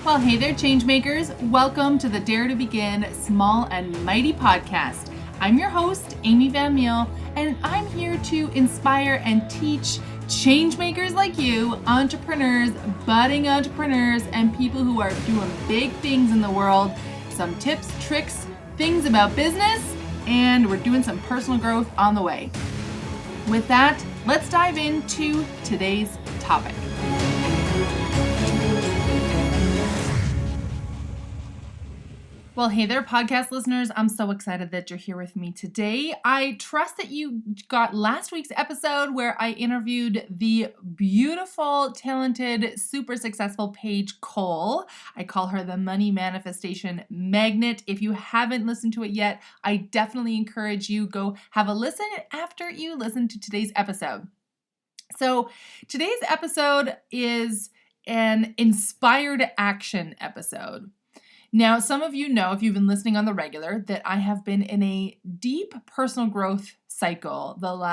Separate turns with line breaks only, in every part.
Well, hey there, Changemakers. Welcome to the Dare to Begin Small and Mighty podcast. I'm your host, Amy Van Meel, and I'm here to inspire and teach changemakers like you, entrepreneurs, budding entrepreneurs, and people who are doing big things in the world, some tips, tricks, things about business, and we're doing some personal growth on the way. With that, let's dive into today's topic. Well, hey there, podcast listeners. I'm so excited that you're here with me today. I trust that you got last week's episode where I interviewed the beautiful, talented, super successful Paige Cole. I call her the money manifestation magnet. If you haven't listened to it yet, I definitely encourage you go have a listen after you listen to today's episode. So today's episode is an inspired action episode. Now, some of you know, if you've been listening on the regular, that I have been in a deep personal growth cycle probably the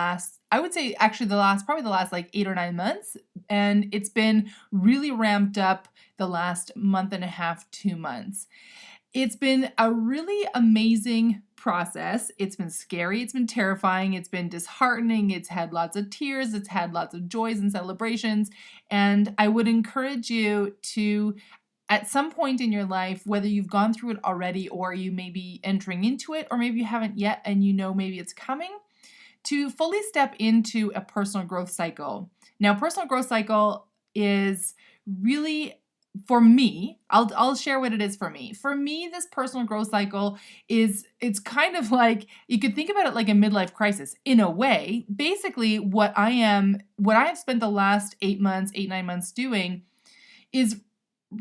last like 8 or 9 months. And it's been really ramped up the last month and a half, 2 months. It's been a really amazing process. It's been scary. It's been terrifying. It's been disheartening. It's had lots of tears. It's had lots of joys and celebrations. And I would encourage you to, at some point in your life, whether you've gone through it already or you may be entering into it, or maybe you haven't yet and you know maybe it's coming, to fully step into a personal growth cycle. Now, personal growth cycle is really, for me, I'll share what it is for me. For me, this personal growth cycle it's kind of like, you could think about it like a midlife crisis in a way. Basically, what I have spent the last 8, 9 months doing is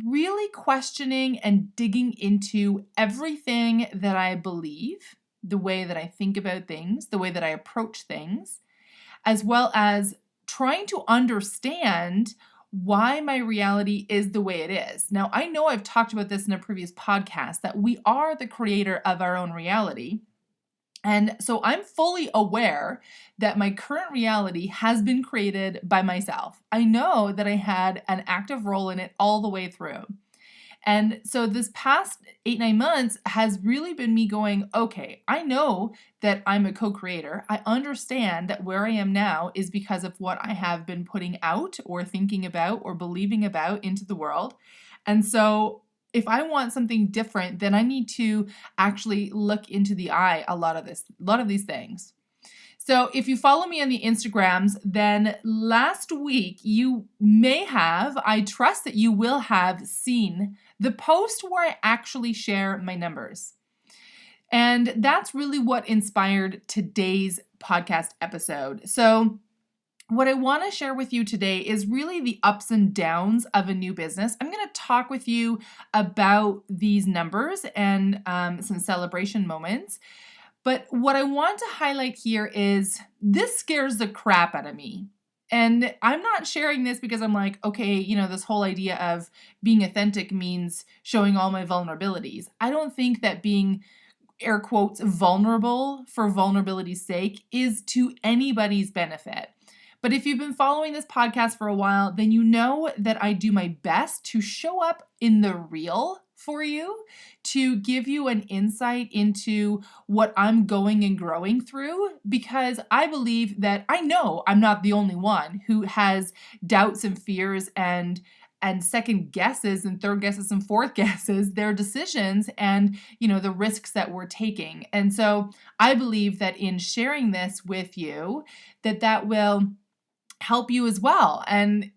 really questioning and digging into everything that I believe, the way that I think about things, the way that I approach things, as well as trying to understand why my reality is the way it is. Now, I know I've talked about this in a previous podcast, that we are the creator of our own reality. And so I'm fully aware that my current reality has been created by myself. I know that I had an active role in it all the way through. And so this past 8, 9 months has really been me going, okay, I know that I'm a co-creator. I understand that where I am now is because of what I have been putting out or thinking about or believing about into the world. And so if I want something different, then I need to actually look into the eye a lot of these things. So if you follow me on the Instagrams, then last week I trust that you will have seen the post where I actually share my numbers. And that's really what inspired today's podcast episode. So what I want to share with you today is really the ups and downs of a new business. I'm going to talk with you about these numbers and some celebration moments. But what I want to highlight here is this scares the crap out of me. And I'm not sharing this because I'm like, okay, this whole idea of being authentic means showing all my vulnerabilities. I don't think that being, air quotes, vulnerable for vulnerability's sake is to anybody's benefit. But if you've been following this podcast for a while, then you know that I do my best to show up in the real for you, to give you an insight into what I'm going and growing through, because I believe that I know I'm not the only one who has doubts and fears and second guesses and third guesses and fourth guesses, their decisions and, the risks that we're taking. And so I believe that in sharing this with you, that will help you as well. And,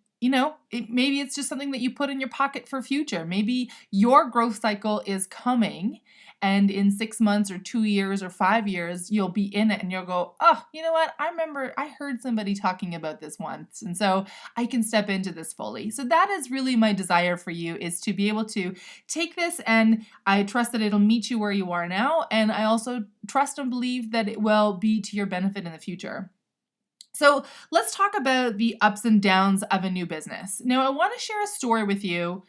maybe it's just something that you put in your pocket for future. Maybe your growth cycle is coming and in 6 months or 2 years or 5 years, you'll be in it and you'll go, oh, you know what? I remember I heard somebody talking about this once. And so I can step into this fully. So that is really my desire for you, is to be able to take this, and I trust that it'll meet you where you are now. And I also trust and believe that it will be to your benefit in the future. So let's talk about the ups and downs of a new business. Now, I want to share a story with you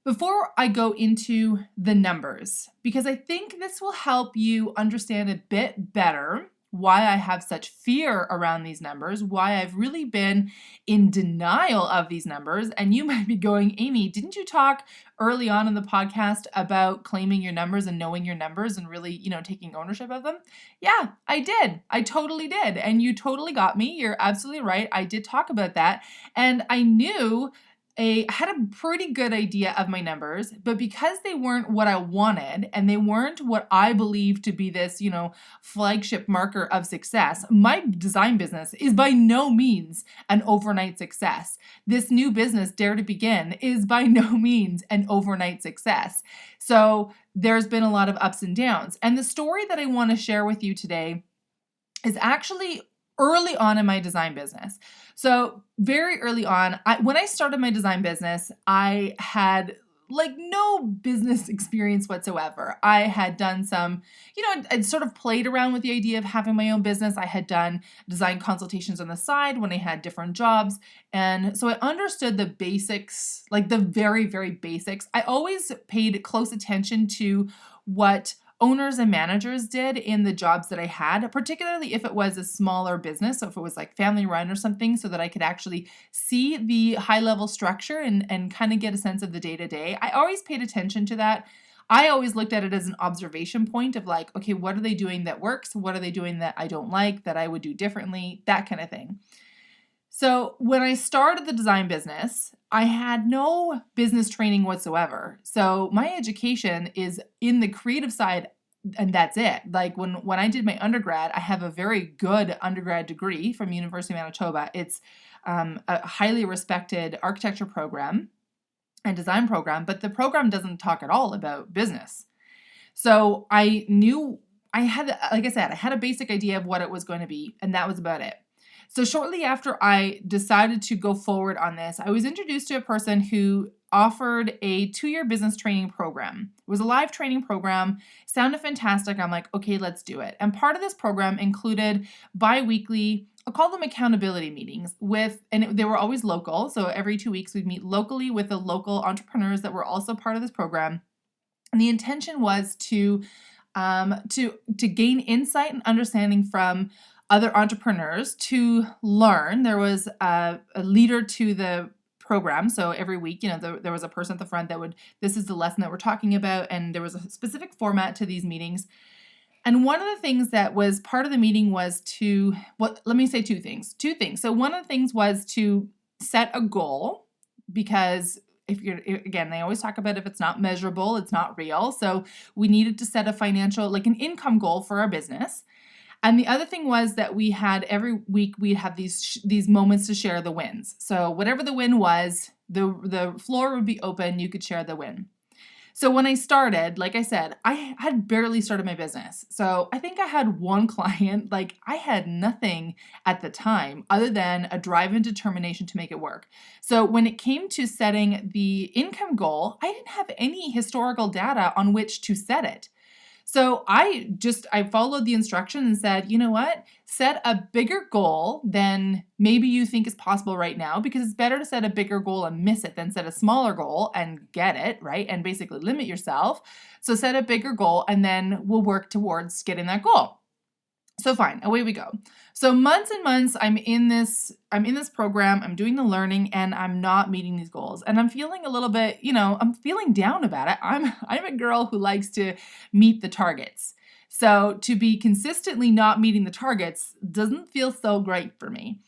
before I go into the numbers, because I think this will help you understand a bit better why I have such fear around these numbers, why I've really been in denial of these numbers. And you might be going, Amy, didn't you talk early on in the podcast about claiming your numbers and knowing your numbers and really, taking ownership of them? Yeah, I did. I totally did. And you totally got me. You're absolutely right. I did talk about that. And I knew I had a pretty good idea of my numbers, but because they weren't what I wanted and they weren't what I believed to be this, flagship marker of success, my design business is by no means an overnight success. This new business, Dare to Begin, is by no means an overnight success. So there's been a lot of ups and downs. And the story that I want to share with you today is actually early on in my design business. So very early on, when I started my design business, I had no business experience whatsoever. I had done some, I'd sort of played around with the idea of having my own business. I had done design consultations on the side when I had different jobs. And so I understood the basics, the very, very basics. I always paid close attention to what owners and managers did in the jobs that I had, particularly if it was a smaller business. So if it was family run or something, so that I could actually see the high level structure and kind of get a sense of the day to day. I always paid attention to that. I always looked at it as an observation point of okay, what are they doing that works? What are they doing that I don't like, that I would do differently? That kind of thing. So when I started the design business, I had no business training whatsoever. So my education is in the creative side, and that's it. When I did my undergrad, I have a very good undergrad degree from University of Manitoba. It's a highly respected architecture program and design program, but the program doesn't talk at all about business. So I knew I had a basic idea of what it was going to be, and that was about it. So shortly after I decided to go forward on this, I was introduced to a person who offered a 2-year business training program. It was a live training program, sounded fantastic. I'm like, okay, let's do it. And part of this program included bi-weekly, I'll call them accountability meetings they were always local. So every 2 weeks we'd meet locally with the local entrepreneurs that were also part of this program. And the intention was to gain insight and understanding from other entrepreneurs, to learn. There was a leader to the program. So every week, there was a person at the front this is the lesson that we're talking about. And there was a specific format to these meetings. And one of the things that was part of the meeting was let me say two things. So one of the things was to set a goal, because they always talk about if it's not measurable, it's not real. So we needed to set a financial, an income goal for our business. And the other thing was that we had every week we'd have these moments to share the wins. So whatever the win was, the floor would be open. You could share the win. So when I started, like I said, I had barely started my business. So I think I had one client. I had nothing at the time other than a drive and determination to make it work. So when it came to setting the income goal, I didn't have any historical data on which to set it. So I followed the instructions and said, you know what? Set a bigger goal than maybe you think is possible right now, because it's better to set a bigger goal and miss it than set a smaller goal and get it, right? And basically limit yourself. So set a bigger goal and then we'll work towards getting that goal. So fine, away we go. So months and months, I'm in this program, I'm doing the learning, and I'm not meeting these goals. And I'm feeling a little bit, I'm feeling down about it. I'm a girl who likes to meet the targets. So to be consistently not meeting the targets doesn't feel so great for me.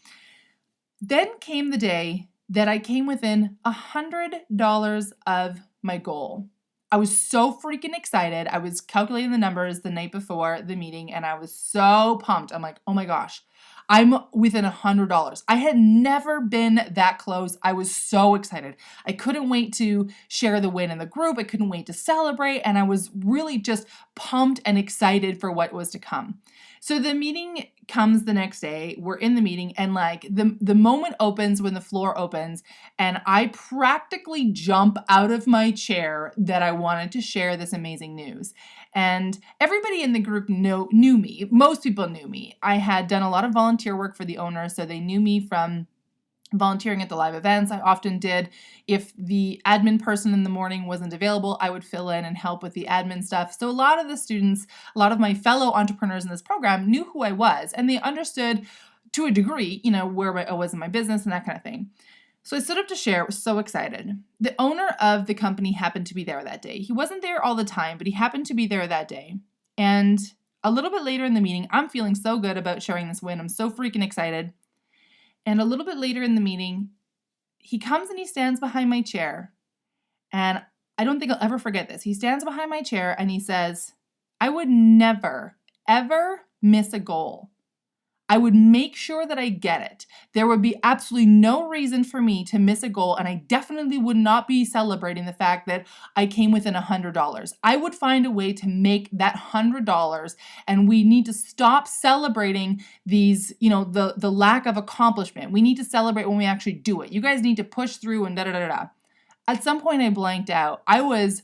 Then came the day that I came within $100 of my goal. I was so freaking excited. I was calculating the numbers the night before the meeting, and I was so pumped. I'm like, oh my gosh, I'm within $100. I had never been that close. I was so excited. I couldn't wait to share the win in the group. I couldn't wait to celebrate. And I was really just pumped and excited for what was to come. So the meeting comes the next day. We're in the meeting, and the moment opens when the floor opens, and I practically jump out of my chair that I wanted to share this amazing news. And everybody in the group knew me. Most people knew me. I had done a lot of volunteer work for the owner, so they knew me from volunteering at the live events. I often did. If the admin person in the morning wasn't available, I would fill in and help with the admin stuff. So a lot of the students, a lot of my fellow entrepreneurs in this program knew who I was, and they understood to a degree, where I was in my business and that kind of thing. So I stood up to share, was so excited. The owner of the company happened to be there that day. He wasn't there all the time, but he happened to be there that day. And a little bit later in the meeting, I'm feeling so good about sharing this win. I'm so freaking excited. And a little bit later in the meeting, he comes and he stands behind my chair. And I don't think I'll ever forget this. He stands behind my chair and he says, I would never, ever miss a goal. I would make sure that I get it. There would be absolutely no reason for me to miss a goal, and I definitely would not be celebrating the fact that I came within $100. I would find a way to make that $100, and we need to stop celebrating these, the lack of accomplishment. We need to celebrate when we actually do it. You guys need to push through and da-da-da-da. At some point I blanked out. I was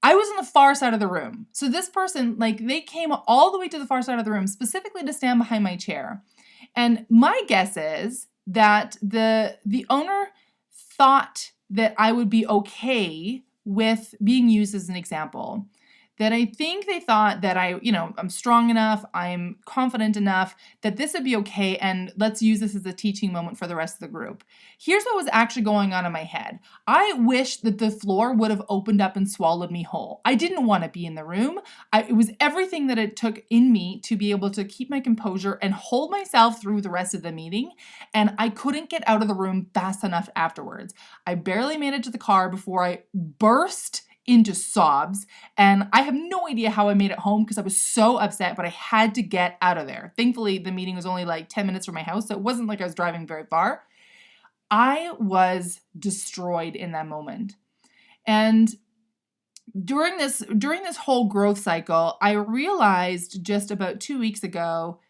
on the far side of the room. So this person, they came all the way to the far side of the room specifically to stand behind my chair. And my guess is that the owner thought that I would be okay with being used as an example. That I think they thought that I'm strong enough, I'm confident enough that this would be okay, and let's use this as a teaching moment for the rest of the group. Here's what was actually going on in my head. I wish that the floor would have opened up and swallowed me whole. I didn't want to be in the room. It was everything that it took in me to be able to keep my composure and hold myself through the rest of the meeting, and I couldn't get out of the room fast enough afterwards. I barely made it to the car before I burst into sobs, and I have no idea how I made it home because I was so upset, but I had to get out of there. Thankfully, the meeting was only 10 minutes from my house, so it wasn't like I was driving very far. I was destroyed in that moment. And during this whole growth cycle, I realized just about 2 weeks ago,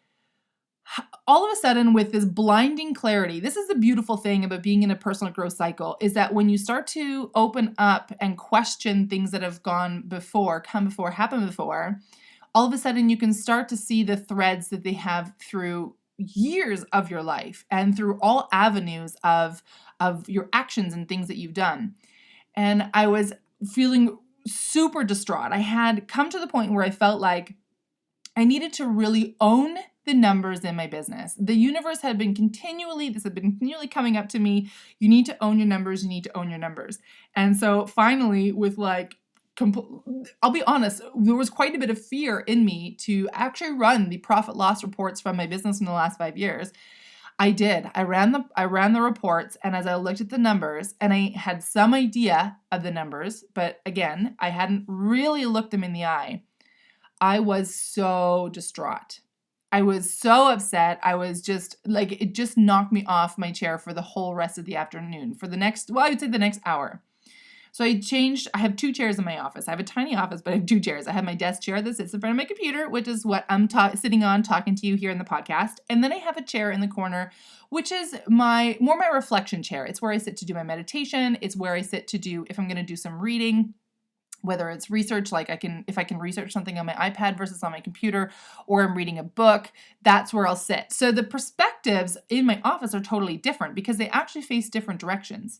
all of a sudden, with this blinding clarity, this is the beautiful thing about being in a personal growth cycle, is that when you start to open up and question things that have happened before, all of a sudden you can start to see the threads that they have through years of your life and through all avenues of your actions and things that you've done. And I was feeling super distraught. I had come to the point where I felt like I needed to really own the numbers in my business. The universe had been continually coming up to me. You need to own your numbers. You need to own your numbers. And so finally, with I'll be honest, there was quite a bit of fear in me to actually run the profit loss reports from my business in the last 5 years. I did. I ran the reports, and as I looked at the numbers, and I had some idea of the numbers, but again, I hadn't really looked them in the eye. I was so distraught. I was so upset. I was just it just knocked me off my chair for the whole rest of the afternoon, for the next hour. So I have 2 chairs in my office. I have a tiny office, but I have 2 chairs. I have my desk chair that sits in front of my computer, which is what I'm sitting on talking to you here in the podcast. And then I have a chair in the corner, which is my reflection chair. It's where I sit to do my meditation. It's where I sit to do, if I'm going to do some reading, whether it's research, if I can research something on my iPad versus on my computer, or I'm reading a book, that's where I'll sit. So the perspectives in my office are totally different because they actually face different directions.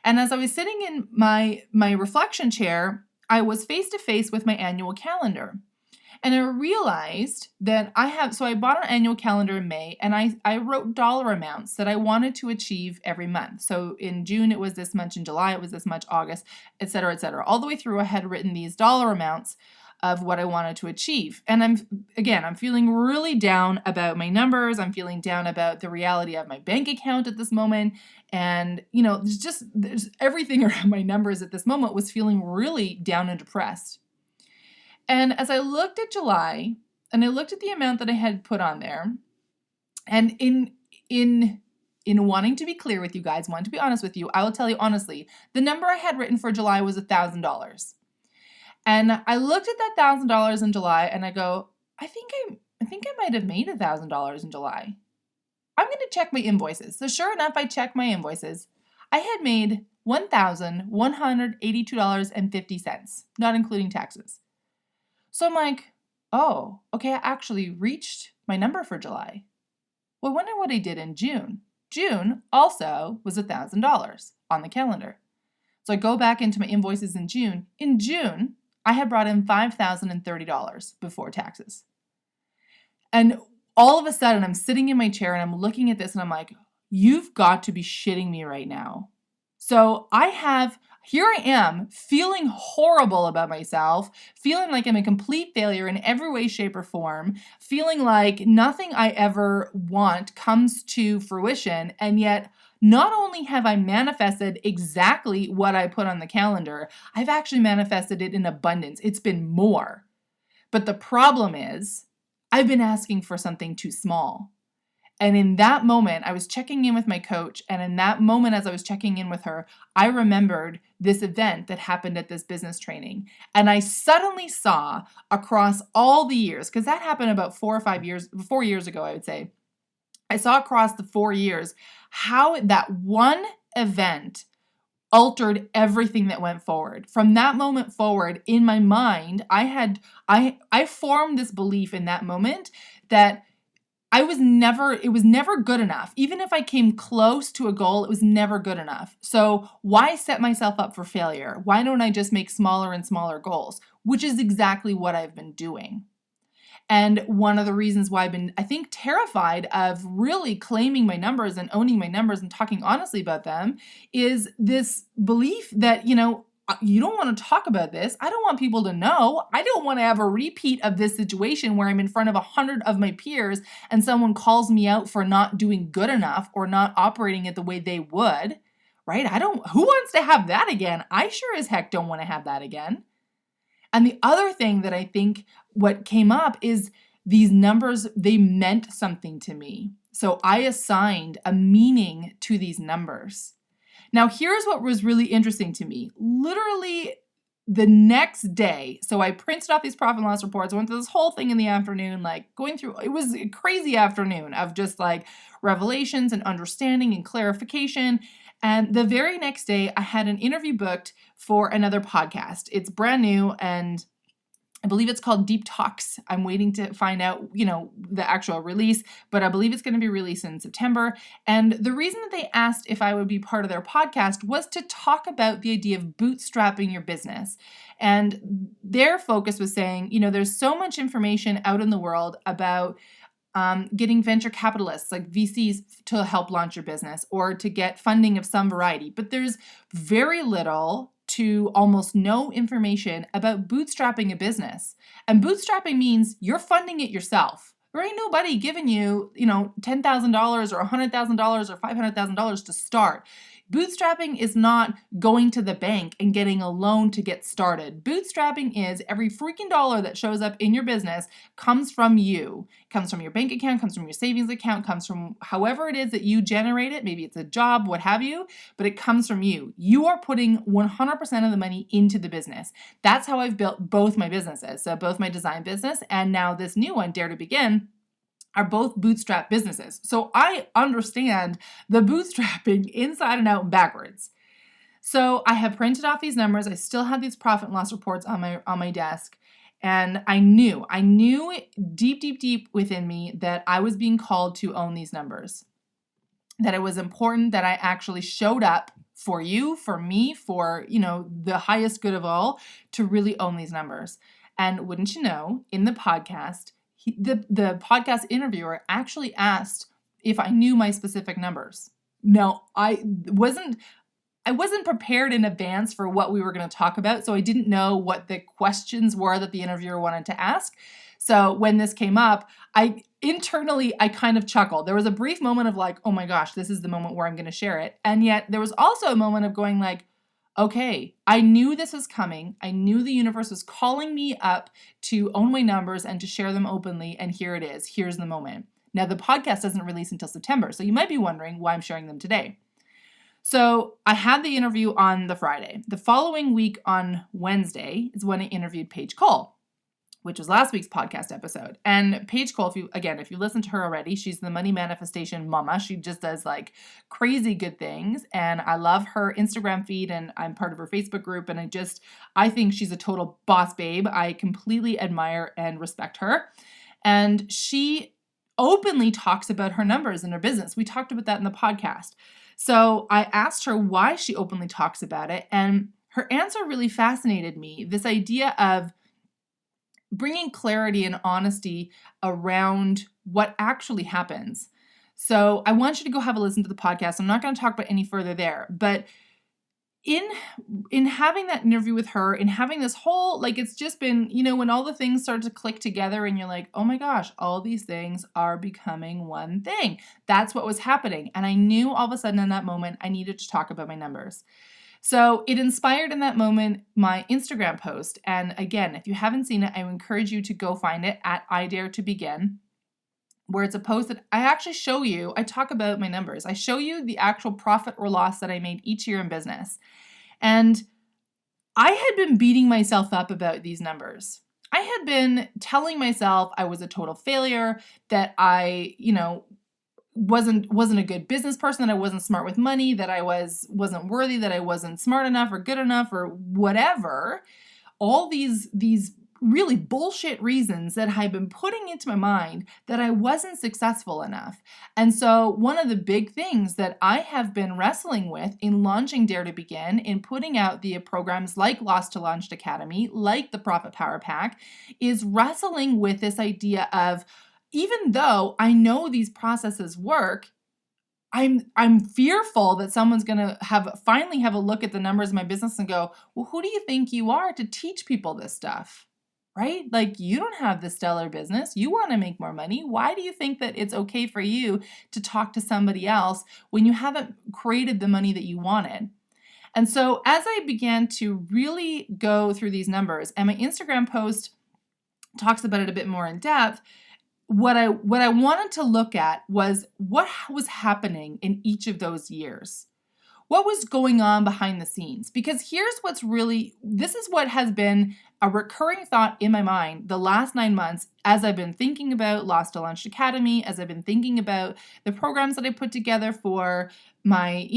And as I was sitting in my reflection chair, I was face to face with my annual calendar. And I realized that I bought an annual calendar in May, and I wrote dollar amounts that I wanted to achieve every month. So in June, it was this much. In July, it was this much. August, et cetera, et cetera. All the way through, I had written these dollar amounts of what I wanted to achieve. And I'm feeling really down about my numbers. I'm feeling down about the reality of my bank account at this moment. And, there's everything around my numbers at this moment was feeling really down and depressed. And as I looked at July, and I looked at the amount that I had put on there, and in wanting to be clear with you guys, wanting to be honest with you, I will tell you honestly, the number I had written for July was $1,000. And I looked at that $1,000 in July, and I go, I think I might have made $1,000 in July. I'm going to check my invoices. So sure enough, I checked my invoices. I had made $1,182.50, not including taxes. So I'm like, oh, okay, I actually reached my number for July. Well, I wonder what I did in June. June also was $1,000 on the calendar. So I go back into my invoices in June. In June, I had brought in $5,030 before taxes. And all of a sudden, I'm sitting in my chair and I'm looking at this and I'm like, you've got to be shitting me right now. So here I am feeling horrible about myself, feeling like I'm a complete failure in every way, shape, or form, feeling like nothing I ever want comes to fruition. And yet, not only have I manifested exactly what I put on the calendar, I've actually manifested it in abundance. It's been more. But the problem is, I've been asking for something too small. And in that moment, I was checking in with my coach. And in that moment, as I was checking in with her, I remembered this event that happened at this business training. And I suddenly saw across all the years, because that happened about 4 years ago, I would say. I saw across the 4 years how that one event altered everything that went forward. From that moment forward, in my mind, I formed this belief in that moment that it was never good enough. Even if I came close to a goal, it was never good enough. So why set myself up for failure? Why don't I just make smaller and smaller goals? Which is exactly what I've been doing. And one of the reasons why I've been, I think, terrified of really claiming my numbers and owning my numbers and talking honestly about them is this belief that, you don't want to talk about this. I don't want people to know. I don't want to have a repeat of this situation where I'm in front of 100 of my peers and someone calls me out for not doing good enough or not operating it the way they would, right? Who wants to have that again? I sure as heck don't want to have that again. And the other thing that I think what came up is these numbers, they meant something to me. So I assigned a meaning to these numbers. Now, here's what was really interesting to me. Literally the next day, so I printed off these profit and loss reports. I went through this whole thing in the afternoon, going through, it was a crazy afternoon of just revelations and understanding and clarification. And the very next day, I had an interview booked for another podcast. It's brand new and I believe it's called Deep Talks. I'm waiting to find out, the actual release, but I believe it's going to be released in September. And the reason that they asked if I would be part of their podcast was to talk about the idea of bootstrapping your business. And their focus was saying, there's so much information out in the world about getting venture capitalists like VCs to help launch your business or to get funding of some variety. But there's very little to almost no information about bootstrapping a business. And bootstrapping means you're funding it yourself. There ain't nobody giving you, $10,000 or $100,000 or $500,000 to start. Bootstrapping is not going to the bank and getting a loan to get started. Bootstrapping is every freaking dollar that shows up in your business comes from you. Comes from your bank account, comes from your savings account, comes from however it is that you generate it. Maybe it's a job, what have you, but it comes from you. You are putting 100% of the money into the business. That's how I've built both my businesses. So both my design business and now this new one, Dare to Begin, are both bootstrap businesses. So I understand the bootstrapping inside and out and backwards. So I have printed off these numbers. I still have these profit and loss reports on my desk. And I knew deep within me that I was being called to own these numbers. That it was important that I actually showed up for you, for me, for, the highest good of all, to really own these numbers. And wouldn't you know, in the podcast, the podcast interviewer actually asked if I knew my specific numbers. No, I wasn't prepared in advance for what we were going to talk about, so I didn't know what the questions were that the interviewer wanted to ask. So when this came up, I kind of chuckled. There was a brief moment of oh my gosh, this is the moment where I'm going to share it. And yet there was also a moment of going okay, I knew this was coming. I knew the universe was calling me up to own my numbers and to share them openly. And here it is. Here's the moment. Now, the podcast doesn't release until September, so you might be wondering why I'm sharing them today. So I had the interview on the Friday. The following week on Wednesday is when I interviewed Paige Cole, which was last week's podcast episode. And Paige Cole, if you listened to her already, she's the money manifestation mama. She just does crazy good things. And I love her Instagram feed and I'm part of her Facebook group. And I think she's a total boss babe. I completely admire and respect her. And she openly talks about her numbers in her business. We talked about that in the podcast. So I asked her why she openly talks about it, and her answer really fascinated me. This idea of bringing clarity and honesty around what actually happens. So I want you to go have a listen to the podcast. I'm not going to talk about any further there, but in having that interview with her, in having this whole, like, it's just been, when all the things start to click together and you're like, oh my gosh, all these things are becoming one thing. That's what was happening. And I knew all of a sudden in that moment, I needed to talk about my numbers. So it inspired in that moment my Instagram post. And again, if you haven't seen it, I encourage you to go find it at I Dare to Begin, where it's a post that I actually show you. I talk about my numbers. I show you the actual profit or loss that I made each year in business. And I had been beating myself up about these numbers. I had been telling myself I was a total failure, that I, wasn't a good business person, that I wasn't smart with money, that I wasn't worthy, that I wasn't smart enough or good enough or whatever. All these really bullshit reasons that I've been putting into my mind that I wasn't successful enough. And so one of the big things that I have been wrestling with in launching Dare to Begin, in putting out the programs like Lost to Launched Academy, like the Profit Power Pack, is wrestling with this idea of, even though I know these processes work, I'm fearful that someone's going to finally have a look at the numbers of my business and go, well, who do you think you are to teach people this stuff? Right? Like, you don't have the stellar business. You want to make more money. Why do you think that it's okay for you to talk to somebody else when you haven't created the money that you wanted? And so as I began to really go through these numbers, and my Instagram post talks about it a bit more in depth, what I wanted to look at was what was happening in each of those years. What was going on behind the scenes? Because this is what has been a recurring thought in my mind the last 9 months as I've been thinking about Lost to Launched Academy, as I've been thinking about the programs that I put together for my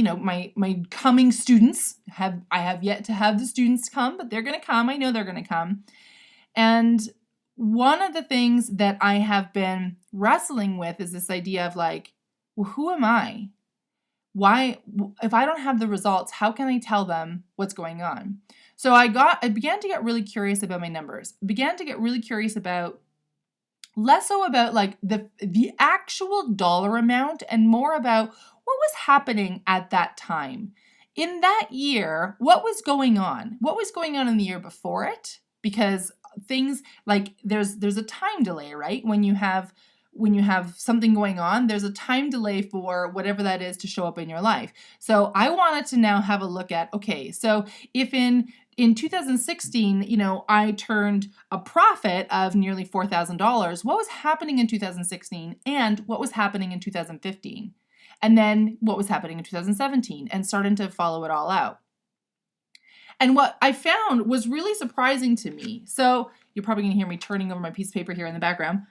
coming students. I have yet to have the students come, but they're going to come. I know they're going to come. And one of the things that I have been wrestling with is this idea of like, well, who am I? Why, if I don't have the results, how can I tell them what's going on? So I began to get really curious about my numbers, began to get really curious about, less so about like the actual dollar amount and more about what was happening at that time. In that year, what was going on? What was going on in the year before it? Because things like there's a time delay, right? When you have something going on, there's a time delay for whatever that is to show up in your life. So I wanted to now have a look at, okay, so if in 2016, I turned a profit of nearly $4,000, what was happening in 2016 and what was happening in 2015? And then what was happening in 2017, and starting to follow it all out. And what I found was really surprising to me. So you're probably going to hear me turning over my piece of paper here in the background.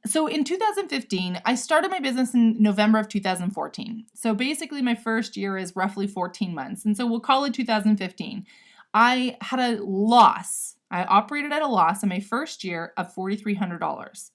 So in 2015, I started my business in November of 2014. So basically my first year is roughly 14 months. And so we'll call it 2015. I had a loss. I operated at a loss in my first year of $4,300.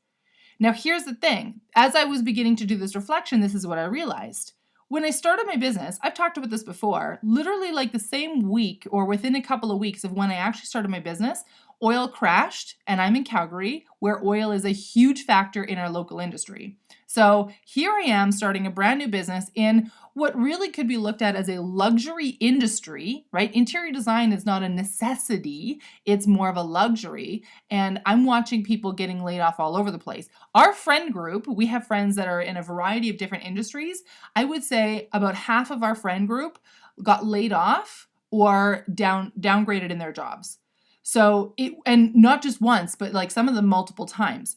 Now here's the thing. As I was beginning to do this reflection, this is what I realized. When I started my business, I've talked about this before, literally like the same week or within a couple of weeks of when I actually started my business, oil crashed, and I'm in Calgary, where oil is a huge factor in our local industry. So here I am starting a brand new business in what really could be looked at as a luxury industry, right? Interior design is not a necessity, it's more of a luxury. And I'm watching people getting laid off all over the place. Our friend group, we have friends that are in a variety of different industries. I would say about half of our friend group got laid off or downgraded in their jobs. So and not just once, but like some of them multiple times.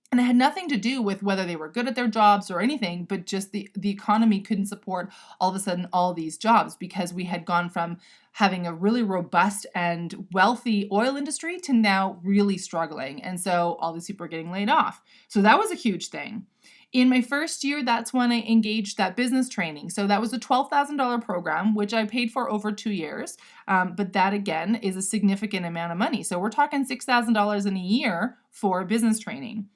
And it had nothing to do with whether they were good at their jobs or anything, but just the economy couldn't support all of a sudden all these jobs, because we had gone from having a really robust and wealthy oil industry to now really struggling. And so all these people are getting laid off. So that was a huge thing. In my first year, that's when I engaged that business training. So that was a $12,000 program, which I paid for over 2 years. But that, again, is a significant amount of money. So we're talking $6,000 in a year for business training.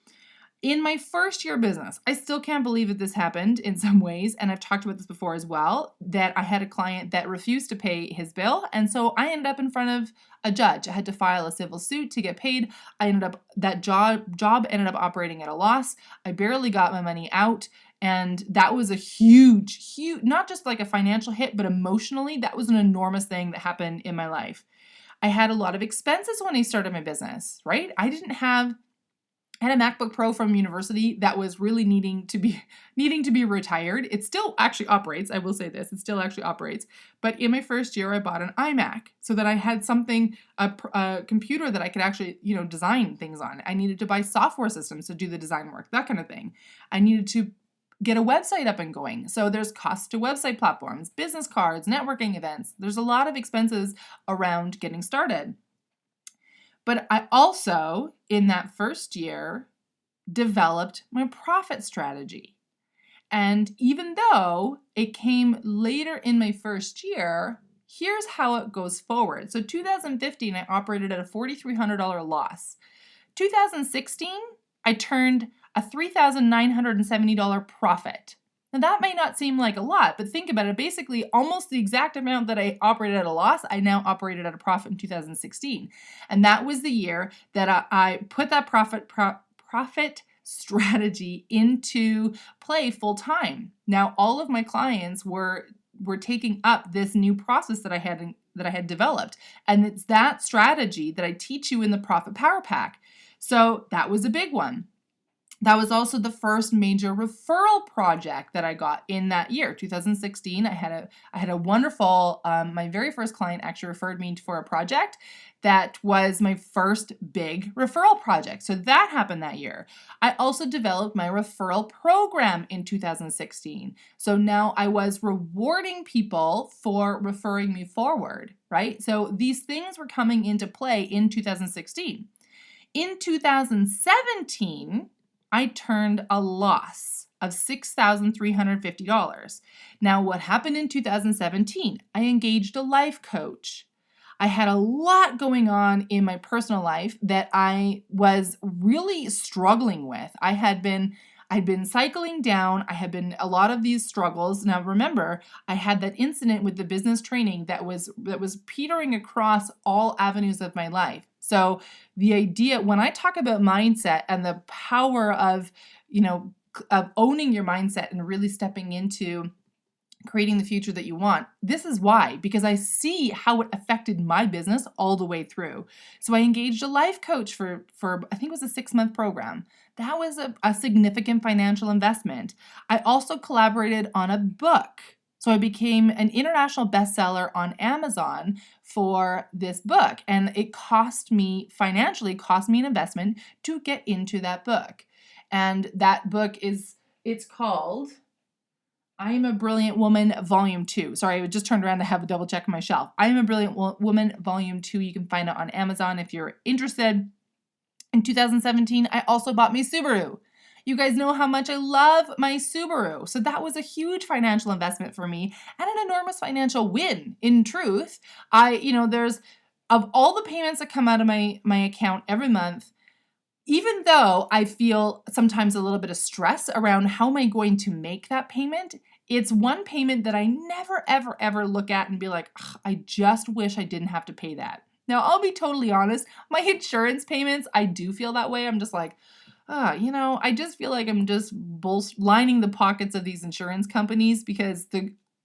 In my first year of business, I still can't believe that this happened in some ways, and I've talked about this before as well, that I had a client that refused to pay his bill, and so I ended up in front of a judge. I had to file a civil suit to get paid. That job ended up operating at a loss. I barely got my money out, and that was a huge, not just like a financial hit, but emotionally, that was an enormous thing that happened in my life. I had a lot of expenses when I started my business, right? I had a MacBook Pro from university that was really needing to be retired. It still actually operates. I will say this, it still actually operates. But in my first year, I bought an iMac so that I had a computer that I could actually, design things on. I needed to buy software systems to do the design work, that kind of thing. I needed to get a website up and going. So there's costs to website platforms, business cards, networking events. There's a lot of expenses around getting started. But I also, in that first year, developed my profit strategy. And even though it came later in my first year, here's how it goes forward. So 2015, I operated at a $4,300 loss. 2016, I turned a $3,970 profit. Now that may not seem like a lot, but think about it. Basically, almost the exact amount that I operated at a loss, I now operated at a profit in 2016. And that was the year that I put that profit strategy into play full time. Now, all of my clients were taking up this new process that I had developed. And it's that strategy that I teach you in the Profit Power Pack. So that was a big one. That was also the first major referral project that I got in that year, 2016. I had a wonderful, my very first client actually referred me for a project that was my first big referral project. So that happened that year. I also developed my referral program in 2016. So now I was rewarding people for referring me forward, right? So these things were coming into play in 2016. In 2017, I turned a loss of $6,350. Now, what happened in 2017? I engaged a life coach. I had a lot going on in my personal life that I was really struggling with. I'd been cycling down. I had been a lot of these struggles. Now, remember, I had that incident with the business training that was petering across all avenues of my life. So the idea, when I talk about mindset and the power of owning your mindset and really stepping into creating the future that you want, this is why, because I see how it affected my business all the way through. So I engaged a life coach for I think it was a 6-month program. That was a significant financial investment. I also collaborated on a book. So I became an international bestseller on Amazon for this book. And it cost me an investment to get into that book. And that book it's called I Am a Brilliant Woman, Volume 2. Sorry, I just turned around to have a double check on my shelf. I Am a Brilliant Woman, Volume 2. You can find it on Amazon if you're interested. In 2017, I also bought my Subaru. You guys know how much I love my Subaru. So that was a huge financial investment for me and an enormous financial win. In truth, there's of all the payments that come out of my account every month, even though I feel sometimes a little bit of stress around how am I going to make that payment, it's one payment that I never, ever, ever look at and be like, I just wish I didn't have to pay that. Now, I'll be totally honest, my insurance payments, I do feel that way. I'm just like, I just feel like I'm just lining the pockets of these insurance companies because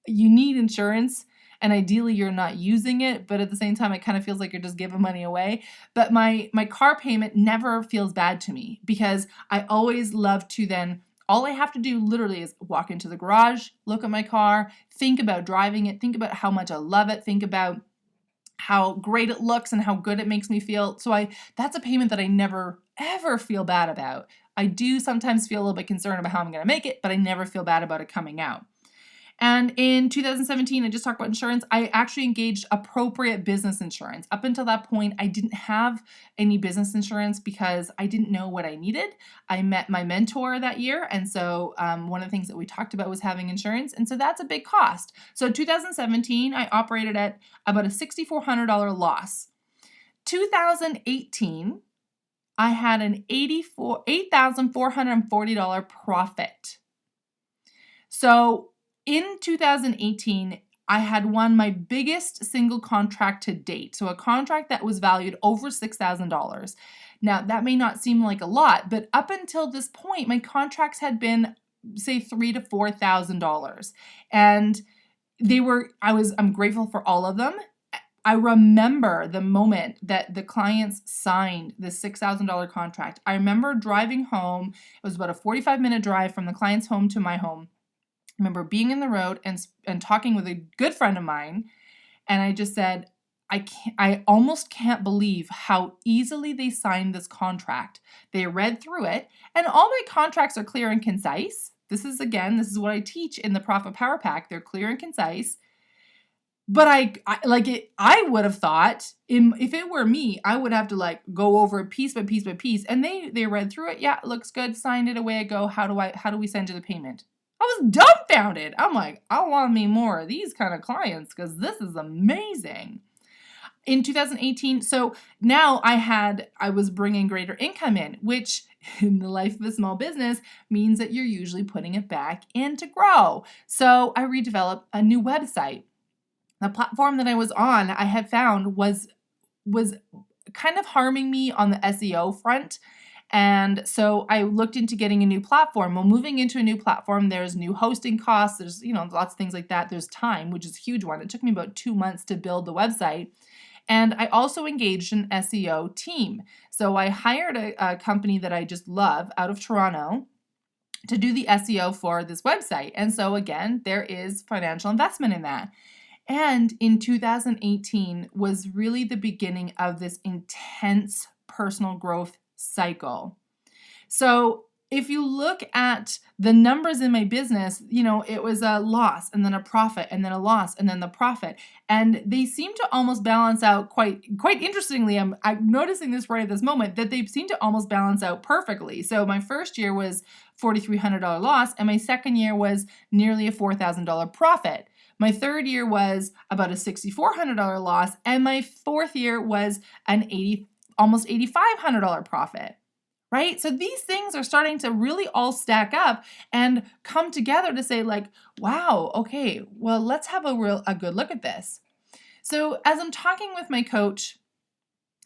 you need insurance and ideally you're not using it, but at the same time, it kind of feels like you're just giving money away. But my car payment never feels bad to me because I always love to then, all I have to do literally is walk into the garage, look at my car, think about driving it, think about how much I love it, think about how great it looks and how good it makes me feel. So that's a payment that I never, ever feel bad about. I do sometimes feel a little bit concerned about how I'm going to make it, but I never feel bad about it coming out. And in 2017, I just talked about insurance. I actually engaged appropriate business insurance. Up until that point, I didn't have any business insurance because I didn't know what I needed. I met my mentor that year. And so one of the things that we talked about was having insurance. And so that's a big cost. So 2017, I operated at about a $6,400 loss. 2018, I had an $8,440 profit. So in 2018, I had won my biggest single contract to date. So a contract that was valued over $6,000. Now, that may not seem like a lot, but up until this point, my contracts had been, say, $3,000 to $4,000. And I'm grateful for all of them. I remember the moment that the clients signed the $6,000 contract. I remember driving home. It was about a 45-minute drive from the client's home to my home. I remember being in the road and talking with a good friend of mine, and I just said, I almost can't believe how easily they signed this contract. They read through it, and all my contracts are clear and concise. This is what I teach in the Profit Power Pack. They're clear and concise. But I would have thought, if it were me, I would have to go over piece by piece by piece. And they read through it. Yeah, it looks good. Signed it, away I go. How do we send you the payment? I was dumbfounded. I'm like, I want me more of these kind of clients because this is amazing. In 2018, so now I was bringing greater income in, which in the life of a small business means that you're usually putting it back in to grow. So I redeveloped a new website. The platform that I was on, I had found was kind of harming me on the SEO front. And so I looked into getting a new platform. Well, moving into a new platform, there's new hosting costs. There's, lots of things like that. There's time, which is a huge one. It took me about 2 months to build the website. And I also engaged an SEO team. So I hired a company that I just love out of Toronto to do the SEO for this website. And so again, there is financial investment in that. And in 2018 was really the beginning of this intense personal growth cycle. So if you look at the numbers in my business, it was a loss and then a profit and then a loss and then the profit. And they seem to almost balance out quite interestingly. I'm noticing this right at this moment, that they seem to almost balance out perfectly. So my first year was $4,300 loss, and my second year was nearly a $4,000 profit. My third year was about a $6,400 loss, and my fourth year was almost $8,500 profit, right? So these things are starting to really all stack up and come together to say wow, okay, well, let's have a good look at this. So as I'm talking with my coach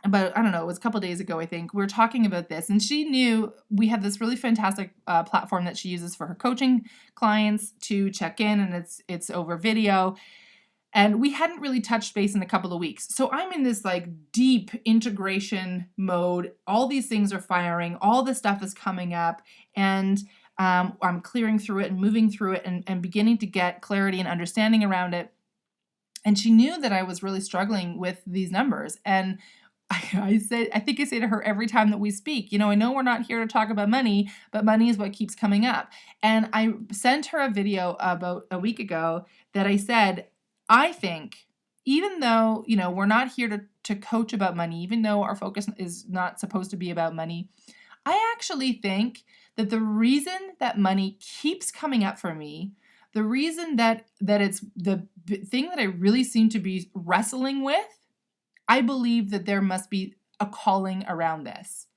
about, I don't know, it was a couple of days ago, I think, we were talking about this, and she knew we have this really fantastic platform that she uses for her coaching clients to check in, and it's over video. And we hadn't really touched base in a couple of weeks. So I'm in this deep integration mode. All these things are firing. All this stuff is coming up. And I'm clearing through it and moving through it and beginning to get clarity and understanding around it. And she knew that I was really struggling with these numbers. And I think I say to her every time that we speak, I know we're not here to talk about money, but money is what keeps coming up. And I sent her a video about a week ago that I said, I think even though, we're not here to coach about money, even though our focus is not supposed to be about money, I actually think that the reason that money keeps coming up for me, the reason that it's the thing that I really seem to be wrestling with, I believe that there must be a calling around this.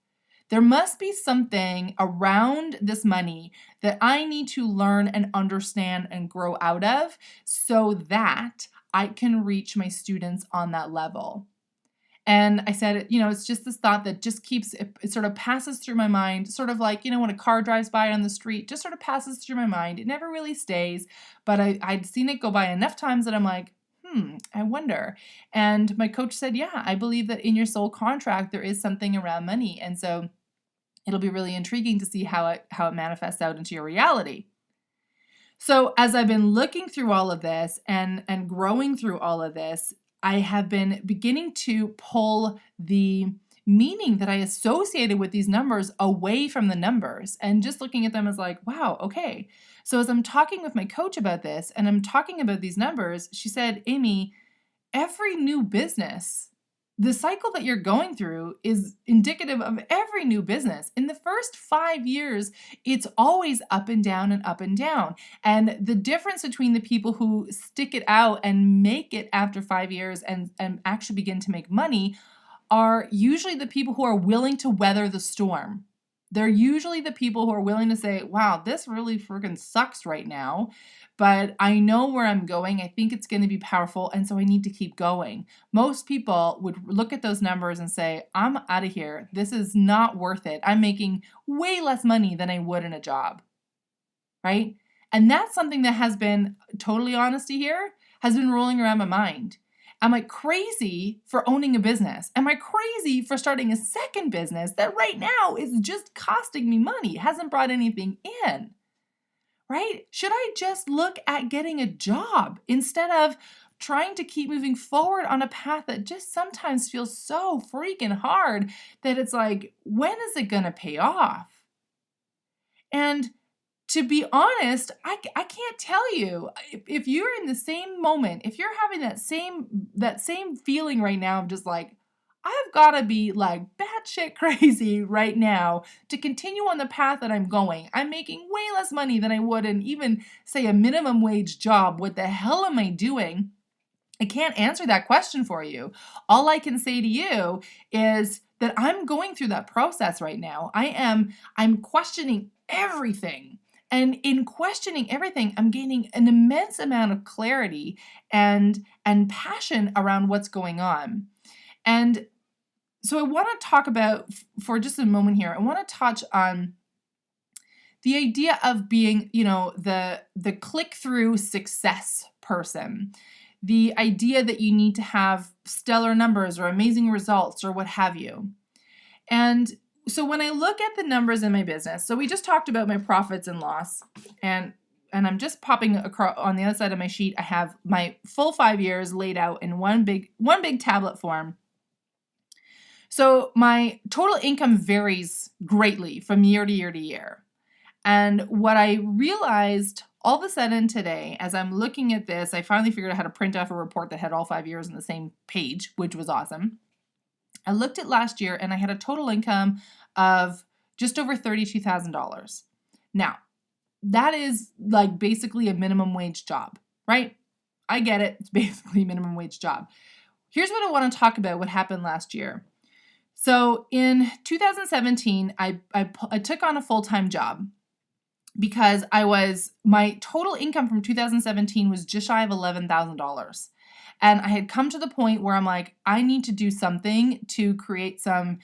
There must be something around this money that I need to learn and understand and grow out of so that I can reach my students on that level. And I said, it's just this thought that just it sort of passes through my mind, sort of like, when a car drives by on the street, just sort of passes through my mind. It never really stays, but I'd seen it go by enough times that I'm like, I wonder. And my coach said, yeah, I believe that in your soul contract, there is something around money. And so it'll be really intriguing to see how it manifests out into your reality. So as I've been looking through all of this and growing through all of this, I have been beginning to pull the meaning that I associated with these numbers away from the numbers and just looking at them as wow, okay. So as I'm talking with my coach about this and I'm talking about these numbers, she said, Amy, every new business, the cycle that you're going through is indicative of every new business. In the first 5 years, it's always up and down and up and down. And the difference between the people who stick it out and make it after 5 years and actually begin to make money are usually the people who are willing to weather the storm. They're usually the people who are willing to say, wow, this really freaking sucks right now, but I know where I'm going. I think it's going to be powerful, and so I need to keep going. Most people would look at those numbers and say, I'm out of here. This is not worth it. I'm making way less money than I would in a job, right? And that's something that has been, totally honesty here, has been rolling around my mind. Am I crazy for owning a business? Am I crazy for starting a second business that right now is just costing me money, hasn't brought anything in, right? Should I just look at getting a job instead of trying to keep moving forward on a path that just sometimes feels so freaking hard that it's like, when is it going to pay off? And to be honest, I can't tell you if you're in the same moment, if you're having that same feeling right now of just like, I've got to be like batshit crazy right now to continue on the path that I'm going. I'm making way less money than I would in even, say, a minimum wage job. What the hell am I doing? I can't answer that question for you. All I can say to you is that I'm going through that process right now. I'm questioning everything. And in questioning everything, I'm gaining an immense amount of clarity and passion around what's going on. And so I want to talk about, for just a moment here, I want to touch on the idea of being, the click-through success person. The idea that you need to have stellar numbers or amazing results or what have you. And so when I look at the numbers in my business, so we just talked about my profits and loss, and I'm just popping across on the other side of my sheet. I have my full 5 years laid out in one big tablet form. So my total income varies greatly from year to year to year. And what I realized all of a sudden today, as I'm looking at this, I finally figured out how to print off a report that had all 5 years on the same page, which was awesome. I looked at last year and I had a total income of just over $32,000. Now, that is like basically a minimum wage job, right? I get it. It's basically a minimum wage job. Here's what I want to talk about, what happened last year. So in 2017, I took on a full-time job because my total income from 2017 was just shy of $11,000. And I had come to the point where I'm like, I need to do something to create some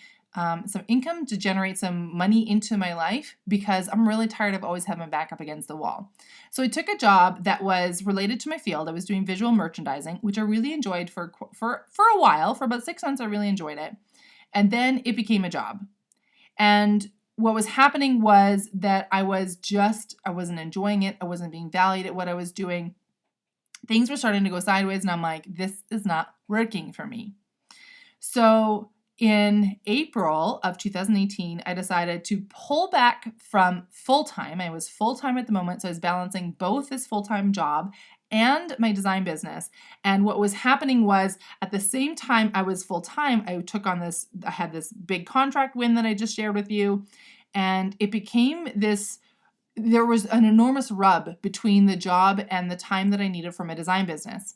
income, to generate some money into my life, because I'm really tired of always having my back up against the wall. So I took a job that was related to my field. I was doing visual merchandising, which I really enjoyed for a while. For about 6 months, I really enjoyed it. And then it became a job. And what was happening was that I wasn't enjoying it. I wasn't being valued at what I was doing. Things were starting to go sideways, and I'm like, this is not working for me. So in April of 2018, I decided to pull back from full-time. I was full-time at the moment, so I was balancing both this full-time job and my design business. And what was happening was, at the same time I was full-time, I had this big contract win that I just shared with you, and it became this. There was an enormous rub between the job and the time that I needed for my design business.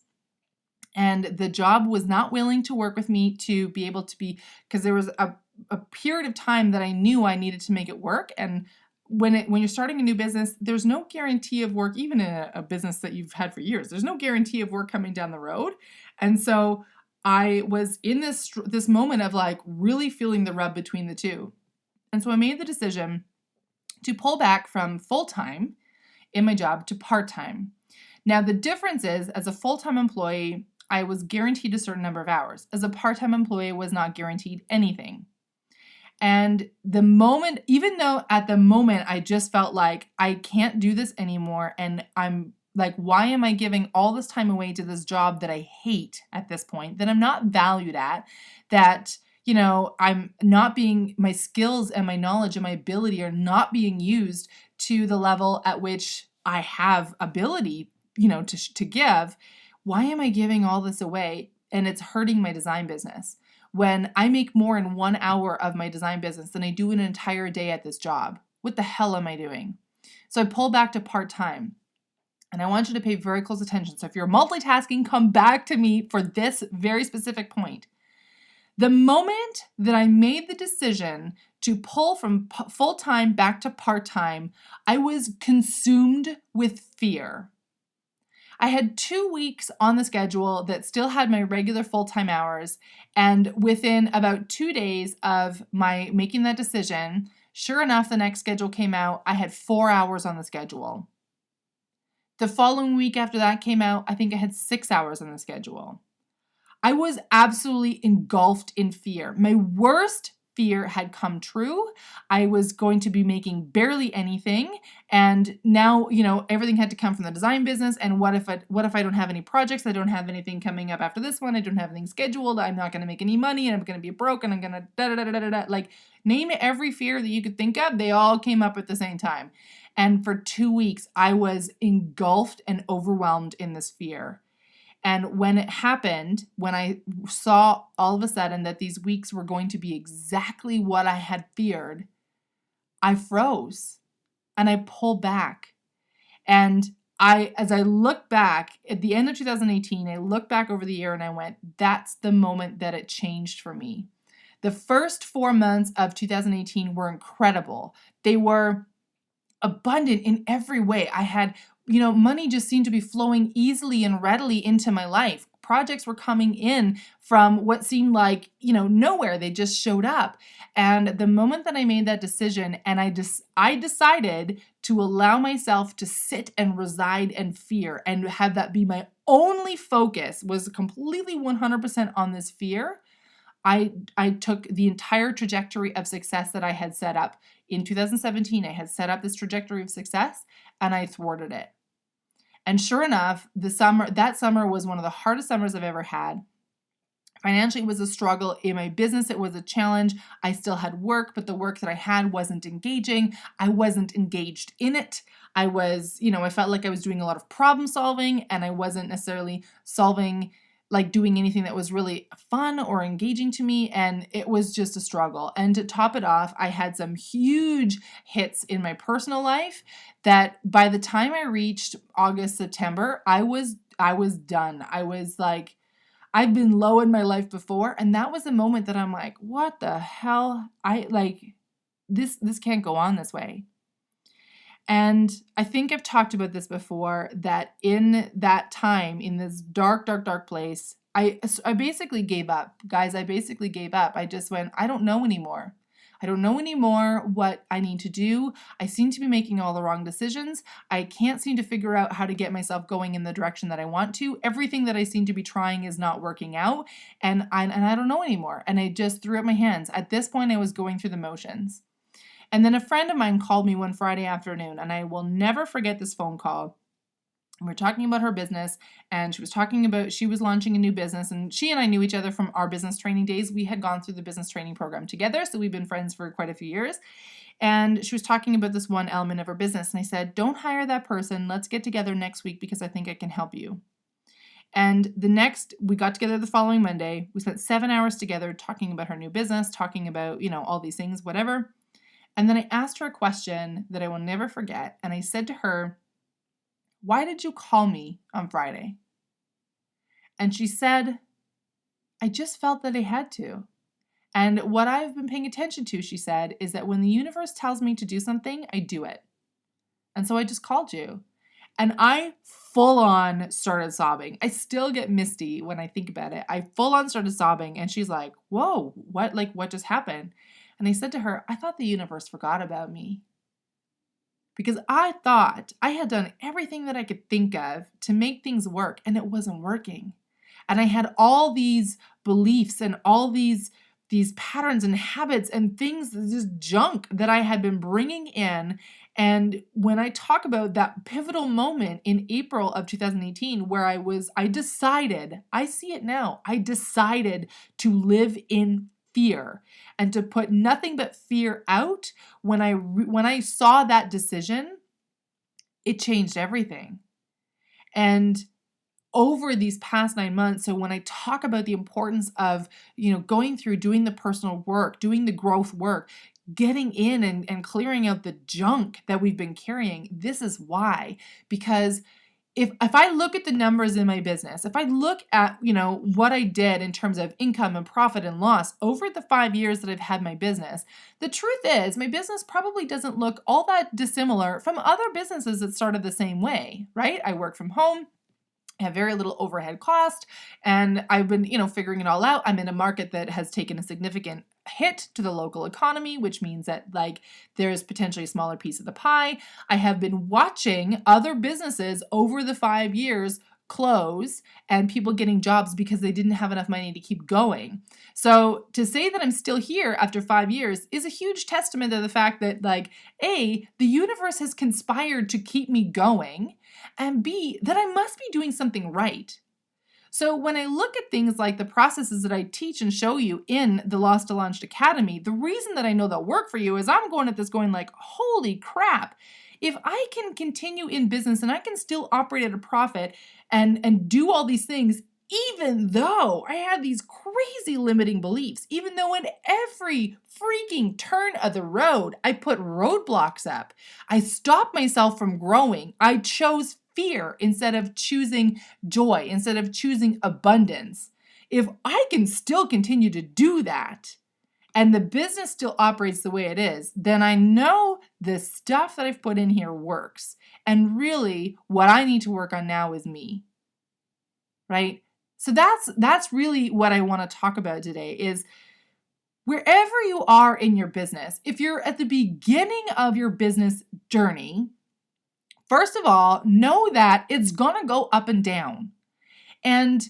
And the job was not willing to work with me to be able to because there was a period of time that I knew I needed to make it work. And when you're starting a new business, there's no guarantee of work, even in a business that you've had for years. There's no guarantee of work coming down the road. And so I was in this moment of like really feeling the rub between the two. And so I made the decision to pull back from full-time in my job to part-time. Now, the difference is, as a full-time employee, I was guaranteed a certain number of hours. As a part-time employee, I was not guaranteed anything. And even though at the moment I just felt like I can't do this anymore, and I'm like, why am I giving all this time away to this job that I hate at this point, that I'm not valued at, that I'm not my skills and my knowledge and my ability are not being used to the level at which I have ability, to give. Why am I giving all this away? And it's hurting my design business when I make more in 1 hour of my design business than I do an entire day at this job. What the hell am I doing? So I pulled back to part-time. And I want you to pay very close attention. So if you're multitasking, come back to me for this very specific point. The moment that I made the decision to pull from full-time back to part-time, I was consumed with fear. I had 2 weeks on the schedule that still had my regular full-time hours, and within about 2 days of my making that decision, sure enough, the next schedule came out. I had 4 hours on the schedule. The following week after that came out, I think I had 6 hours on the schedule. I was absolutely engulfed in fear. My worst fear had come true. I was going to be making barely anything. And now, everything had to come from the design business. And what if I don't have any projects? I don't have anything coming up after this one. I don't have anything scheduled. I'm not going to make any money, and I'm going to be broke, and I'm going to da-da-da-da-da-da. Like, name every fear that you could think of. They all came up at the same time. And for 2 weeks, I was engulfed and overwhelmed in this fear. And when it happened, when I saw all of a sudden that these weeks were going to be exactly what I had feared, I froze and I pulled back. And as I look back at the end of 2018, I look back over the year and I went, that's the moment that it changed for me. The first 4 months of 2018 were incredible. They were abundant in every way. I had money just seemed to be flowing easily and readily into my life. Projects were coming in from what seemed like, nowhere. They just showed up. And the moment that I made that decision and I decided to allow myself to sit and reside and fear and have that be my only focus, was completely 100% on this fear, I took the entire trajectory of success that I had set up. In 2017, I had set up this trajectory of success and I thwarted it. And sure enough, that summer was one of the hardest summers I've ever had. Financially, it was a struggle. In my business, it was a challenge. I still had work, but the work that I had wasn't engaging. I wasn't engaged in it. I felt like I was doing a lot of problem solving and I wasn't necessarily doing anything that was really fun or engaging to me, and it was just a struggle. And to top it off, I had some huge hits in my personal life that by the time I reached August, September, I was done. I was like, I've been low in my life before, and that was the moment that I'm like, what the hell? This can't go on this way. And I think I've talked about this before, that in that time, in this dark, dark, dark place, I basically gave up. Guys, I basically gave up. I just went, I don't know anymore. I don't know anymore what I need to do. I seem to be making all the wrong decisions. I can't seem to figure out how to get myself going in the direction that I want to. Everything that I seem to be trying is not working out. And I don't know anymore. And I just threw up my hands. At this point, I was going through the motions. And then a friend of mine called me one Friday afternoon, and I will never forget this phone call. We were talking about her business, and she was launching a new business, and she and I knew each other from our business training days. We had gone through the business training program together, so we've been friends for quite a few years. And she was talking about this one element of her business, and I said, don't hire that person. Let's get together next week because I think I can help you. And we got together the following Monday. We spent 7 hours together talking about her new business, talking about, all these things, whatever. And then I asked her a question that I will never forget. And I said to her, why did you call me on Friday? And she said, I just felt that I had to. And what I've been paying attention to, she said, is that when the universe tells me to do something, I do it. And so I just called you. And I full on started sobbing. I still get misty when I think about it. I full on started sobbing. And she's like, whoa, what just happened? And I said to her, I thought the universe forgot about me. Because I thought I had done everything that I could think of to make things work, and it wasn't working. And I had all these beliefs and all these patterns and habits and things, this junk that I had been bringing in. And when I talk about that pivotal moment in April of 2018, where I decided, I see it now, I decided to live in fear and to put nothing but fear out. When I saw that decision, it changed everything. And over these past 9 months, so when I talk about the importance of, going through, doing the personal work, doing the growth work, getting in and clearing out the junk that we've been carrying, this is why. Because if I look at the numbers in my business, if I look at, what I did in terms of income and profit and loss over the 5 years that I've had my business, the truth is my business probably doesn't look all that dissimilar from other businesses that started the same way, right? I work from home. I have very little overhead cost, and I've been, figuring it all out. I'm in a market that has taken a significant hit to the local economy, which means that there's potentially a smaller piece of the pie. I have been watching other businesses over the 5 years close and people getting jobs because they didn't have enough money to keep going. So to say that I'm still here after 5 years is a huge testament to the fact that A, the universe has conspired to keep me going, and B, that I must be doing something right. So when I look at things like the processes that I teach and show you in the Lost to Launched Academy, the reason that I know they'll work for you is I'm going at this going holy crap. If I can continue in business and I can still operate at a profit and do all these things, even though I had these crazy limiting beliefs, even though in every freaking turn of the road, I put roadblocks up, I stopped myself from growing. I chose fear instead of choosing joy, instead of choosing abundance. If I can still continue to do that, and the business still operates the way it is, then I know the stuff that I've put in here works. And really, what I need to work on now is me, right? So that's really what I want to talk about today is wherever you are in your business, if you're at the beginning of your business journey, first of all, know that it's going to go up and down. And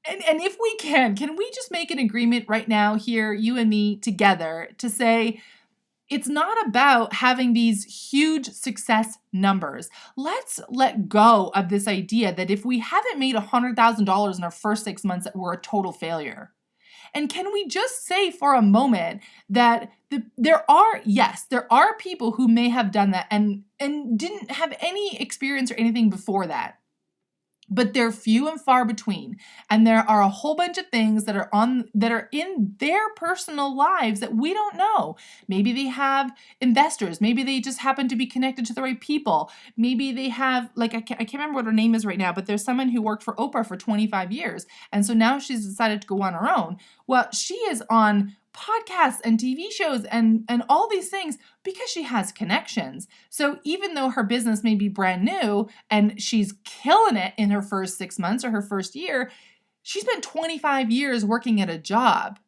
if we can we just make an agreement right now here, you and me together, to say it's not about having these huge success numbers. Let's let go of this idea that if we haven't made $100,000 in our first 6 months, that we're a total failure. And can we just say for a moment that there are people who may have done that and didn't have any experience or anything before that. But they're few and far between. And there are a whole bunch of things that are in their personal lives that we don't know. Maybe they have investors. Maybe they just happen to be connected to the right people. Maybe they have, I can't remember what her name is right now, but there's someone who worked for Oprah for 25 years. And so now she's decided to go on her own. Well, she is on podcasts and TV shows and all these things because she has connections. So even though her business may be brand new and she's killing it in her first 6 months or her first year, she spent 25 years working at a job.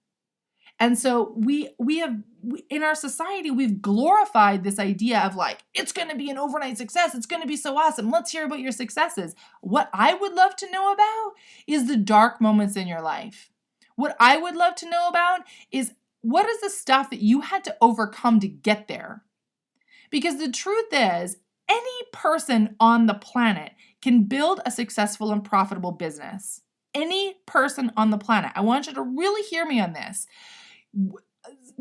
And so we have in our society, we've glorified this idea of it's going to be an overnight success. It's going to be so awesome. Let's hear about your successes. What I would love to know about is the dark moments in your life. What I would love to know about is what is the stuff that you had to overcome to get there? Because the truth is, any person on the planet can build a successful and profitable business. Any person on the planet. I want you to really hear me on this.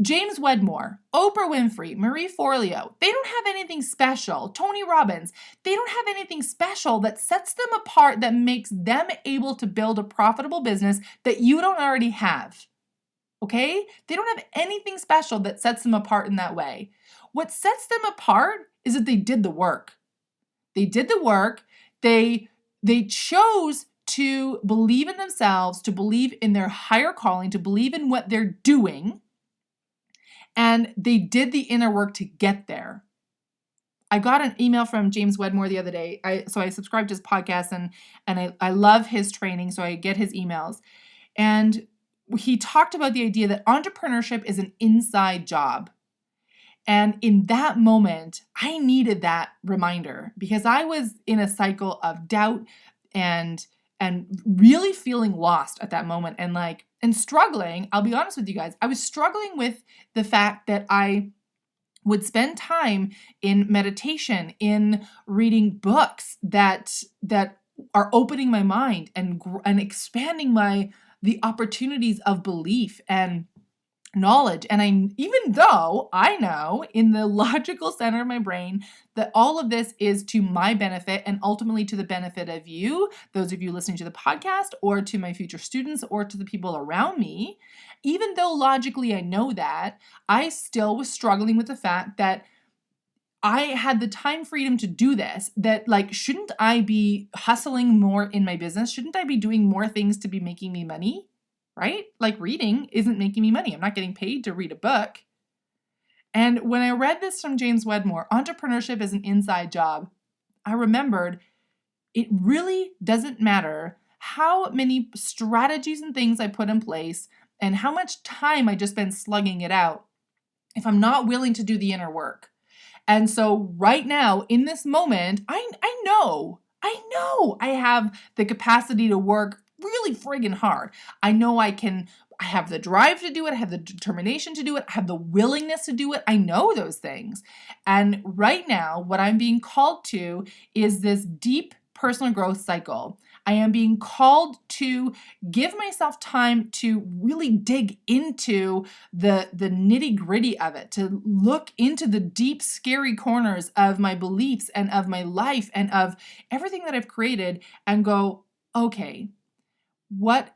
James Wedmore, Oprah Winfrey, Marie Forleo, they don't have anything special. Tony Robbins, they don't have anything special that sets them apart that makes them able to build a profitable business that you don't already have. Okay? They don't have anything special that sets them apart in that way. What sets them apart is that they did the work. They did the work. They chose to believe in themselves, to believe in their higher calling, to believe in what they're doing. And they did the inner work to get there. I got an email from James Wedmore the other day. So I subscribed to his podcast and I love his training, so I get his emails. And he talked about the idea that entrepreneurship is an inside job. And in that moment, I needed that reminder because I was in a cycle of doubt and really feeling lost at that moment and struggling. I'll be honest with you guys. I was struggling with the fact that I would spend time in meditation, in reading books that are opening my mind and expanding the opportunities of belief and knowledge. And even though I know in the logical center of my brain that all of this is to my benefit and ultimately to the benefit of you, those of you listening to the podcast, or to my future students, or to the people around me, even though logically I know that, I still was struggling with the fact that I had the time freedom to do this, that like, shouldn't I be hustling more in my business? Shouldn't I be doing more things to be making me money? Right? Like reading isn't making me money. I'm not getting paid to read a book. And when I read this from James Wedmore, entrepreneurship is an inside job, I remembered it really doesn't matter how many strategies and things I put in place and how much time I just spend slugging it out if I'm not willing to do the inner work. And so right now, in this moment, I know I have the capacity to work really friggin' hard. I know I have the drive to do it. I have the determination to do it. I have the willingness to do it. I know those things. And right now, what I'm being called to is this deep personal growth cycle. I am being called to give myself time to really dig into the nitty gritty of it, to look into the deep, scary corners of my beliefs and of my life and of everything that I've created and go, okay, what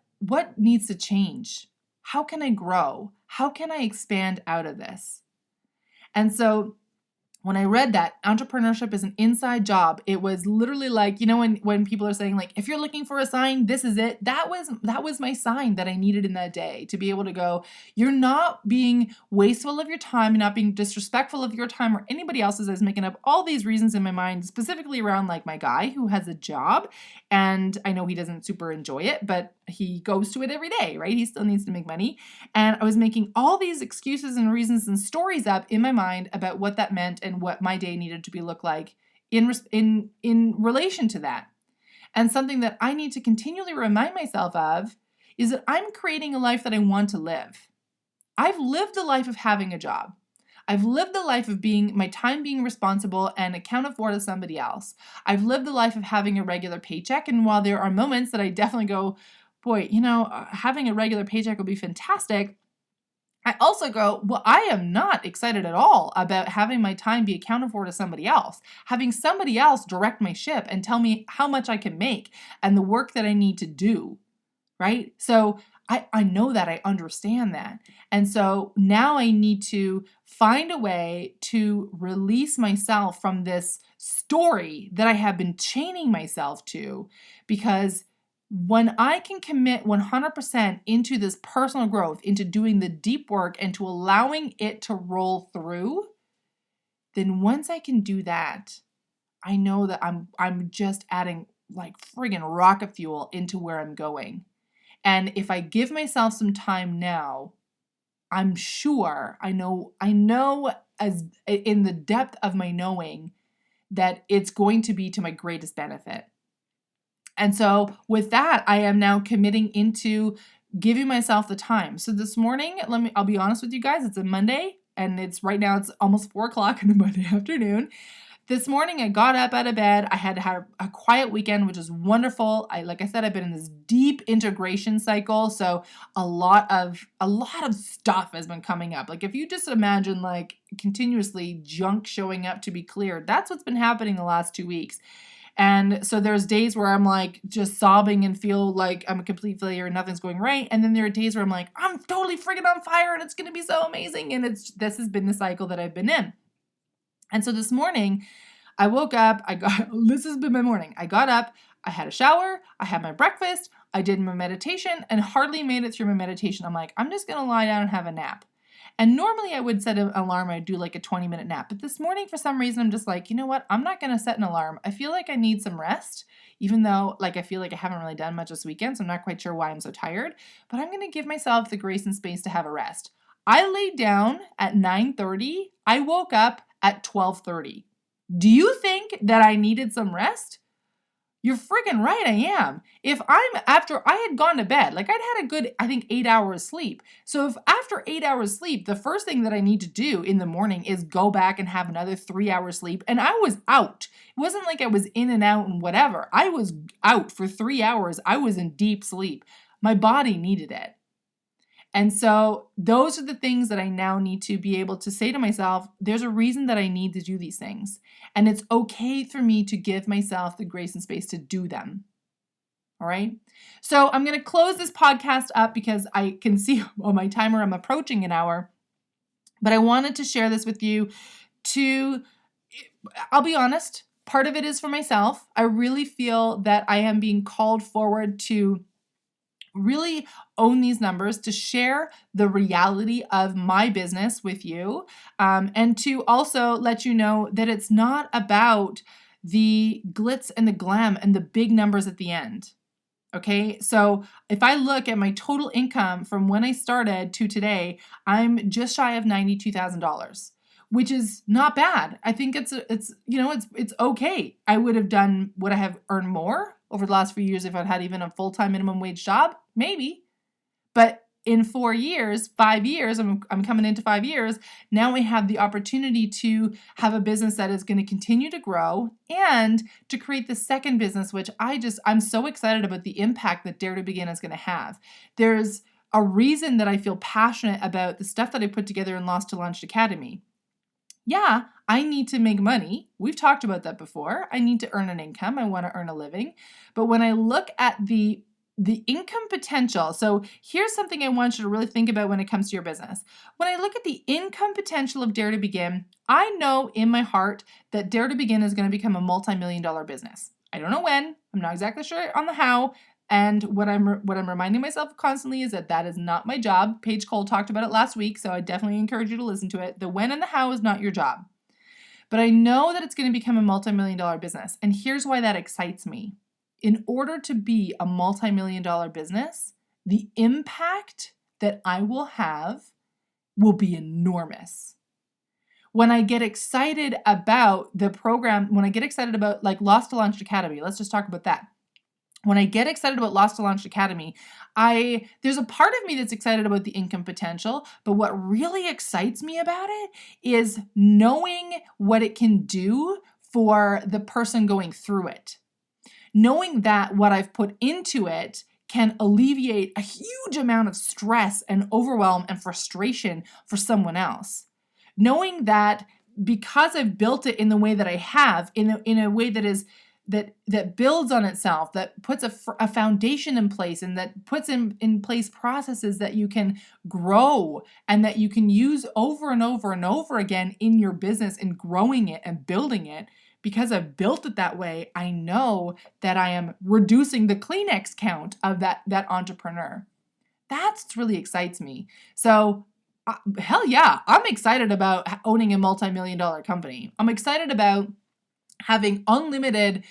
needs to change? How can I grow? How can I expand out of this? And so when I read that entrepreneurship is an inside job, it was literally like, when people are saying like, if you're looking for a sign, this is it. That was my sign that I needed in that day, to be able to go, you're not being wasteful of your time, you're not being disrespectful of your time or anybody else's. I was making up all these reasons in my mind, specifically around like my guy who has a job, and I know he doesn't super enjoy it, but he goes to it every day, right? He still needs to make money. And I was making all these excuses and reasons and stories up in my mind about what that meant and what my day needed to look like in relation to that. And something that I need to continually remind myself of is that I'm creating a life that I want to live. I've lived the life of having a job. I've lived the life of my time being responsible and accounted for to somebody else. I've lived the life of having a regular paycheck. And while there are moments that I definitely go, boy, having a regular paycheck would be fantastic, I also go, well, I am not excited at all about having my time be accounted for to somebody else, having somebody else direct my ship and tell me how much I can make and the work that I need to do, right? So I know that, I understand that. And so now I need to find a way to release myself from this story that I have been chaining myself to, because when I can commit 100% into this personal growth, into doing the deep work and to allowing it to roll through, then once I can do that, I know that I'm just adding like friggin' rocket fuel into where I'm going. And if I give myself some time now, I'm sure, I know as in the depth of my knowing that it's going to be to my greatest benefit. And so with that, I am now committing into giving myself the time. So this morning, I'll be honest with you guys, it's a Monday and it's almost 4:00 in the Monday afternoon. This morning, I got up out of bed. I had to have a quiet weekend, which is wonderful. Like I said, I've been in this deep integration cycle. So a lot of stuff has been coming up. Like if you just imagine like continuously junk showing up to be cleared, that's what's been happening the last 2 weeks. And so there's days where I'm like just sobbing and feel like I'm a complete failure and nothing's going right. And then there are days where I'm like, I'm totally friggin' on fire and it's going to be so amazing. And this has been the cycle that I've been in. And so this morning I woke up, this has been my morning. I got up, I had a shower, I had my breakfast, I did my meditation and hardly made it through my meditation. I'm like, I'm just going to lie down and have a nap. And normally I would set an alarm. I'd do like a 20-minute nap. But this morning, for some reason, I'm just like, you know what? I'm not going to set an alarm. I feel like I need some rest, even though like I feel like I haven't really done much this weekend. So I'm not quite sure why I'm so tired. But I'm going to give myself the grace and space to have a rest. I laid down at 9:30. I woke up at 12:30. Do you think that I needed some rest? You're friggin' right, I am. After I had gone to bed, like I'd had a good, I think 8 hours sleep. So if after 8 hours sleep, the first thing that I need to do in the morning is go back and have another 3 hours sleep. And I was out. It wasn't like I was in and out and whatever. I was out for 3 hours. I was in deep sleep. My body needed it. And so those are the things that I now need to be able to say to myself, there's a reason that I need to do these things. And it's okay for me to give myself the grace and space to do them. All right. So I'm going to close this podcast up because I can see on my timer I'm approaching an hour. But I wanted to share this with you to I'll be honest, part of it is for myself. I really feel that I am being called forward to really own these numbers, to share the reality of my business with you, and to also let you know that it's not about the glitz and the glam and the big numbers at the end. Okay, so if I look at my total income from when I started to today, I'm just shy of $92,000, which is not bad. I think it's okay. I would I have earned more over the last few years if I'd had even a full-time minimum wage job? Maybe. But in 4 years, 5 years, I'm coming into 5 years, now I have the opportunity to have a business that is going to continue to grow and to create the second business, which I'm so excited about the impact that Dare to Begin is going to have. There's a reason that I feel passionate about the stuff that I put together in Lost to Launched Academy. Yeah, I need to make money. We've talked about that before. I need to earn an income. I want to earn a living. But when I look at the income potential, so here's something I want you to really think about when it comes to your business. When I look at the income potential of Dare to Begin, I know in my heart that Dare to Begin is going to become a multi-million-dollar business. I don't know when. I'm not exactly sure on the how. And what I'm reminding myself constantly is that is not my job. Paige Cole talked about it last week, so I definitely encourage you to listen to it. The when and the how is not your job. But I know that it's going to become a multi-million-dollar business. And here's why that excites me. In order to be a multi-million-dollar business, the impact that I will have will be enormous. When I get excited about the program, when I get excited about like Lost to Launched Academy, let's just talk about that. When I get excited about Lost to Launched Academy, there's a part of me that's excited about the income potential, but what really excites me about it is knowing what it can do for the person going through it. Knowing that what I've put into it can alleviate a huge amount of stress and overwhelm and frustration for someone else. Knowing that because I've built it in the way that I have, in a way that is that builds on itself, that puts a foundation in place, and that puts in place processes that you can grow and that you can use over and over and over again in your business and growing it and building it. Because I've built it that way, I know that I am reducing the Kleenex count of that entrepreneur. That's what really excites me. So hell yeah, I'm excited about owning a multi-million-dollar company. I'm excited about having unlimited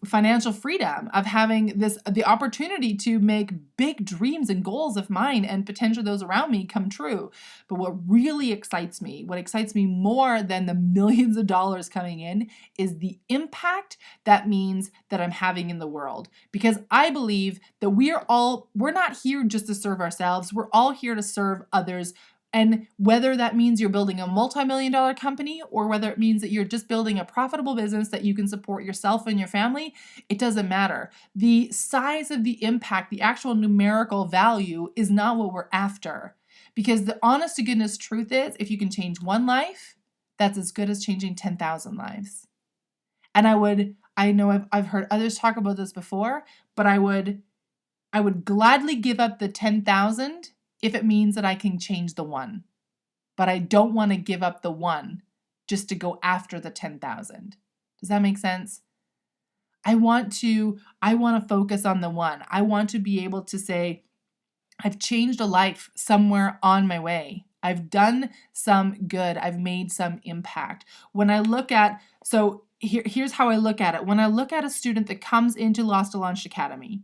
financial freedom, of having the opportunity to make big dreams and goals of mine and potentially those around me come true. But what really excites me, what excites me more than the millions of dollars coming in, is the impact that means that I'm having in the world. Because I believe that we're not here just to serve ourselves. We're all here to serve others. And whether that means you're building a multi-million-dollar company or whether it means that you're just building a profitable business that you can support yourself and your family, it doesn't matter. The size of the impact, the actual numerical value, is not what we're after. Because the honest to goodness truth is, if you can change one life, that's as good as changing 10,000 lives. And I know I've heard others talk about this before, but I would gladly give up the 10,000 if it means that I can change the one. But I don't want to give up the one just to go after the 10,000. Does that make sense? I want to focus on the one. I want to be able to say, I've changed a life somewhere on my way. I've done some good. I've made some impact. When I look at, here's how I look at it. When I look at a student that comes into Lost to Launched Academy,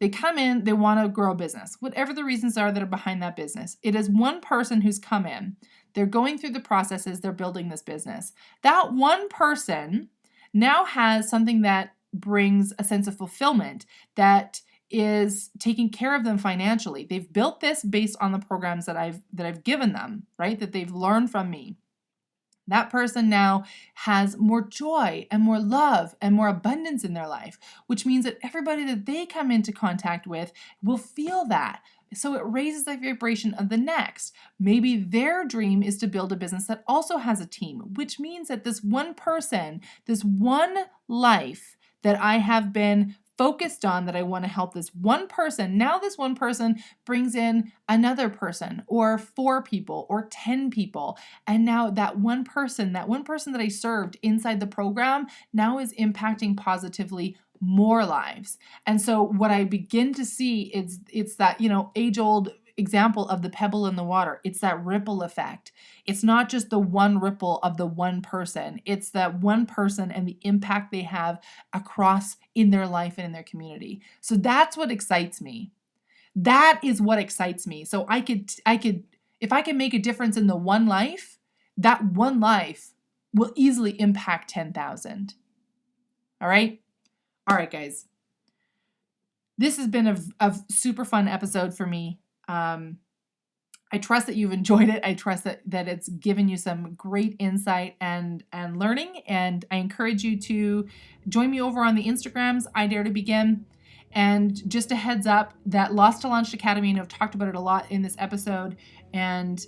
they come in, they want to grow a business, whatever the reasons are that are behind that business. It is one person who's come in. They're going through the processes. They're building this business. That one person now has something that brings a sense of fulfillment, that is taking care of them financially. They've built this based on the programs that I've given them, right? That they've learned from me. That person now has more joy and more love and more abundance in their life, which means that everybody that they come into contact with will feel that. So it raises the vibration of the next. Maybe their dream is to build a business that also has a team, which means that this one person, this one life that I have been focused on that I want to help this one person. Now this one person brings in another person or 4 people or 10 people. And now that one person that I served inside the program now is impacting positively more lives. And so what I begin to see is it's that, age-old example of the pebble in the water. It's that ripple effect. It's not just the one ripple of the one person. It's that one person and the impact they have across in their life and in their community. So that's what excites me. That is what excites me. So I could if I can make a difference in the one life, that one life will easily impact 10,000. All right? All right, guys. This has been a super fun episode for me. I trust that you've enjoyed it. I trust that it's given you some great insight and learning. And I encourage you to join me over on the Instagrams, I Dare to Begin. And just a heads up that Lost to Launched Academy, and I've talked about it a lot in this episode, and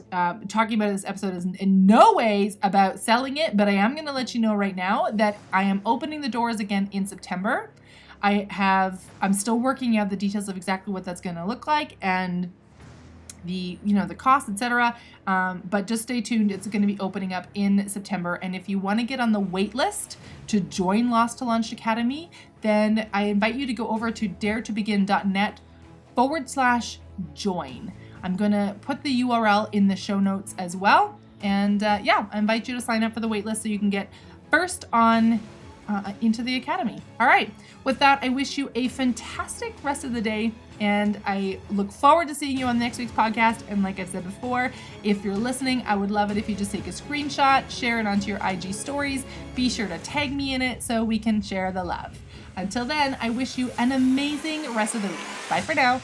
talking about this episode is in no ways about selling it, but I am going to let you know right now that I am opening the doors again in September. I'm still working out the details of exactly what that's going to look like and the cost, etc. But just stay tuned. It's going to be opening up in September. And if you want to get on the wait list to join Lost to Launched Academy, then I invite you to go over to daretobegin.net/join. I'm going to put the URL in the show notes as well. And I invite you to sign up for the wait list so you can get first on into the Academy. All right. With that, I wish you a fantastic rest of the day, and I look forward to seeing you on next week's podcast. And like I've said before, if you're listening, I would love it if you just take a screenshot, share it onto your IG stories. Be sure to tag me in it so we can share the love. Until then, I wish you an amazing rest of the week. Bye for now.